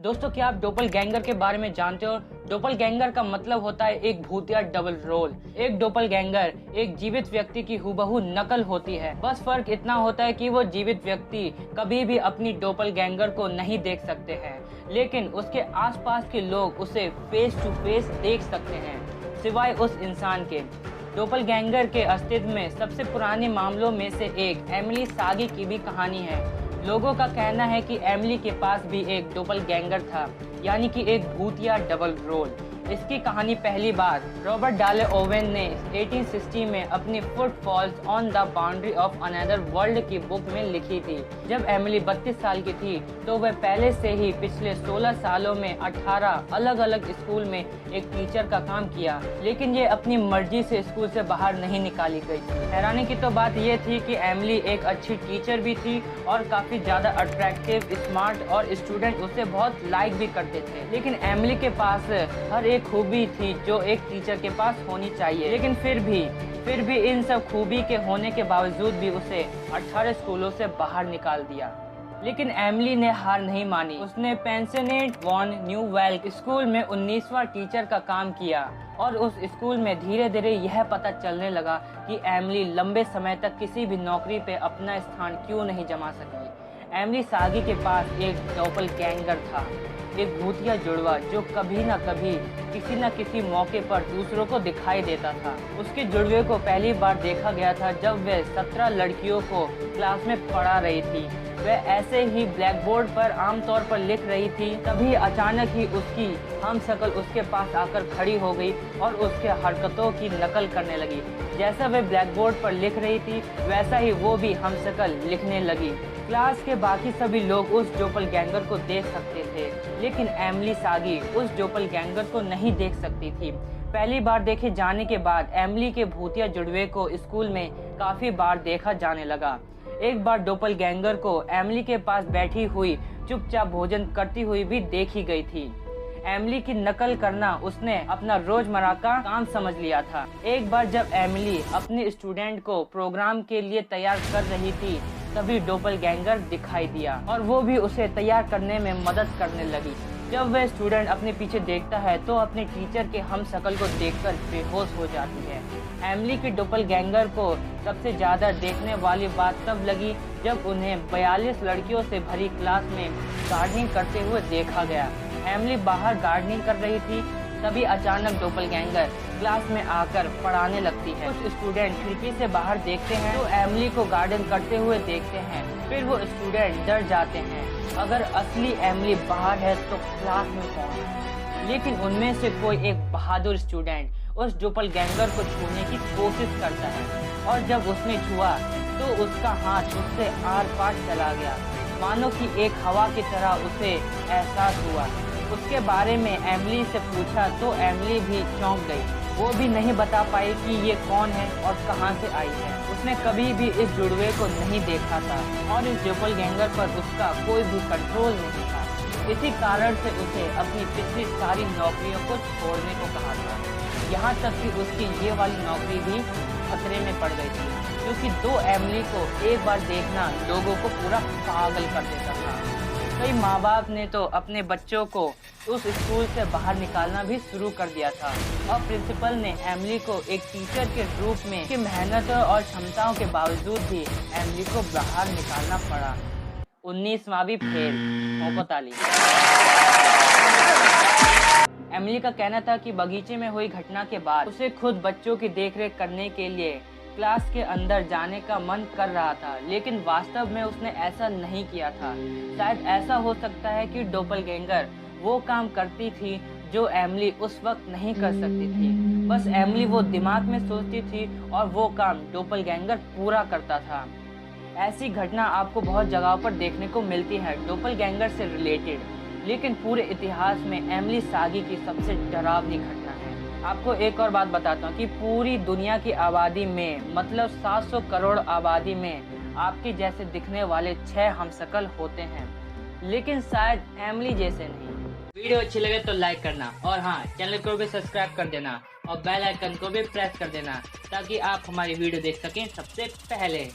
दोस्तों, क्या आप डोपलगैंगर के बारे में जानते हो? डोपलगैंगर का मतलब होता है एक भूतिया डबल रोल। एक डोपलगैंगर एक जीवित व्यक्ति की हुबहू नकल होती है। बस फर्क इतना होता है कि वो जीवित व्यक्ति कभी भी अपनी डोपलगैंगर को नहीं देख सकते हैं, लेकिन उसके आसपास के लोग उसे फेस टू फेस देख सकते हैं, सिवाय उस इंसान के। डोपलगैंगर के अस्तित्व में सबसे पुराने मामलों में से एक एमिली सागी की भी कहानी है। लोगों का कहना है कि एमिली के पास भी एक डोपलगैंगर था, यानी कि एक भूतिया डबल रोल। इसकी कहानी पहली बार रॉबर्ट डाले ओवेन ने 1860 में अपनी footfalls on the boundary of another world की बुक में लिखी थी। जब एमिली 32 साल की थी तो वह पहले से ही पिछले 16 सालों में 18 अलग अलग स्कूल में एक टीचर का काम किया, लेकिन ये अपनी मर्जी से स्कूल से बाहर नहीं निकाली गई थी। हैरानी की तो बात यह थी कि एमिली एक अच्छी टीचर भी थी और काफी ज्यादा अट्रैक्टिव, स्मार्ट और स्टूडेंट उसे बहुत लाइक भी करते थे। लेकिन एमिली के पास हर एक खूबी थी जो एक टीचर के पास होनी चाहिए, लेकिन फिर भी इन सब खूबी के होने के बावजूद भी उसे 18 स्कूलों से बाहर निकाल दिया। लेकिन एमिली ने हार नहीं मानी। उसने पेंसिनेट वॉन न्यूवेल्क स्कूल में 19वां टीचर का काम किया और उस स्कूल में धीरे धीरे यह पता चलने लगा कि एमिली लंबे समय तक किसी भी नौकरी पे अपना स्थान क्यों नहीं जमा सकी। एमिली सागी के पास एक डोपलगैंगर था, एक भूतिया जुड़वा जो कभी न कभी किसी न किसी मौके पर दूसरों को दिखाई देता था। उसके जुड़वे को पहली बार देखा गया था जब वह 17 लड़कियों को क्लास में पढ़ा रही थी। वह ऐसे ही ब्लैक बोर्ड पर आमतौर पर लिख रही थी, तभी अचानक ही उसकी हमशक्ल उसके पास आकर खड़ी हो गई और उसके हरकतों की नकल करने लगी। जैसा वह ब्लैक बोर्ड पर लिख रही थी वैसा ही वो भी हमशक्ल लिखने लगी। क्लास के बाकी सभी लोग उस डोपलगैंगर को देख सकते थे, लेकिन एमिली सागी उस डोपलगैंगर को नहीं देख सकती थी। पहली बार देखे जाने के बाद एमिली के भूतिया जुड़वे को स्कूल में काफी बार देखा जाने लगा। एक बार डोपलगैंगर को एमिली के पास बैठी हुई चुपचाप भोजन करती हुई भी देखी गई थी। एमिली की नकल करना उसने अपना रोजमर्रा का काम समझ लिया था। एक बार जब एमिली अपने स्टूडेंट को प्रोग्राम के लिए तैयार कर रही थी, तभी डोपलगैंगर दिखाई दिया और वो भी उसे तैयार करने में मदद करने लगी। जब वह स्टूडेंट अपने पीछे देखता है तो अपने टीचर के हमशक्ल को देखकर बेहोश हो जाती है। एमिली की डोपलगैंगर को सबसे ज्यादा देखने वाली बात तब लगी जब उन्हें 42 लड़कियों से भरी क्लास में गार्डनिंग करते हुए देखा गया। एमिली बाहर गार्डनिंग कर रही थी, तभी अचानक डोपलगैंगर क्लास में आकर पढ़ाने लगती है। कुछ स्टूडेंट खिड़की से बाहर देखते हैं तो एमिली को गार्डन करते हुए देखते हैं, फिर वो स्टूडेंट डर जाते हैं। अगर असली एमिली बाहर है तो क्लास में कौन है? लेकिन उनमें से कोई एक बहादुर स्टूडेंट उस डोपलगैंगर को छूने की कोशिश करता है और जब उसने छुआ तो उसका हाथ उससे आर पार चला गया, मानो कि एक हवा की तरह उसे एहसास हुआ। उसके बारे में एमिली से पूछा तो एमिली भी चौंक गई। वो भी नहीं बता पाई कि ये कौन है और कहां से आई है। उसने कभी भी इस जुड़वे को नहीं देखा था और इस डोपलगैंगर पर उसका कोई भी कंट्रोल नहीं था। इसी कारण से उसे अपनी पिछली सारी नौकरियों को छोड़ने को कहा था। यहाँ तक कि उसकी ये वाली नौकरी भी खतरे में पड़ गई थी, क्योंकि दो एमिली को एक बार देखना लोगों को पूरा पागल कर देता था। कई माँ बाप ने तो अपने बच्चों को उस स्कूल से बाहर निकालना भी शुरू कर दिया था और प्रिंसिपल ने एमिली को एक टीचर के रूप में की मेहनत और क्षमताओं के बावजूद भी एमिली को बाहर निकालना पड़ा। 19वां भी फेल। मोको ताली। एमिली का कहना था कि बगीचे में हुई घटना के बाद उसे खुद बच्चों की देखरेख करने के लिए क्लास के अंदर जाने का मन कर रहा था, लेकिन वास्तव में उसने ऐसा नहीं किया था। शायद ऐसा हो सकता है कि डोपलगैंगर वो काम करती थी जो एमिली उस वक्त नहीं कर सकती थी। बस एमिली वो दिमाग में सोचती थी और वो काम डोपलगैंगर पूरा करता था। ऐसी घटना आपको बहुत जगहों पर देखने को मिलती है डोपलगैंगर से रिलेटेड, लेकिन पूरे इतिहास में एमिली सागी की सबसे डरावनी घटना है। आपको एक और बात बताता हूँ कि पूरी दुनिया की आबादी में, मतलब 700 करोड़ आबादी में आपके जैसे दिखने वाले 6 हमशक्ल होते हैं, लेकिन शायद एमिली जैसे नहीं। वीडियो अच्छी लगे तो लाइक करना और हाँ, चैनल को भी सब्सक्राइब कर देना और बेल आइकन को भी प्रेस कर देना ताकि आप हमारी वीडियो देख सकें सबसे पहले।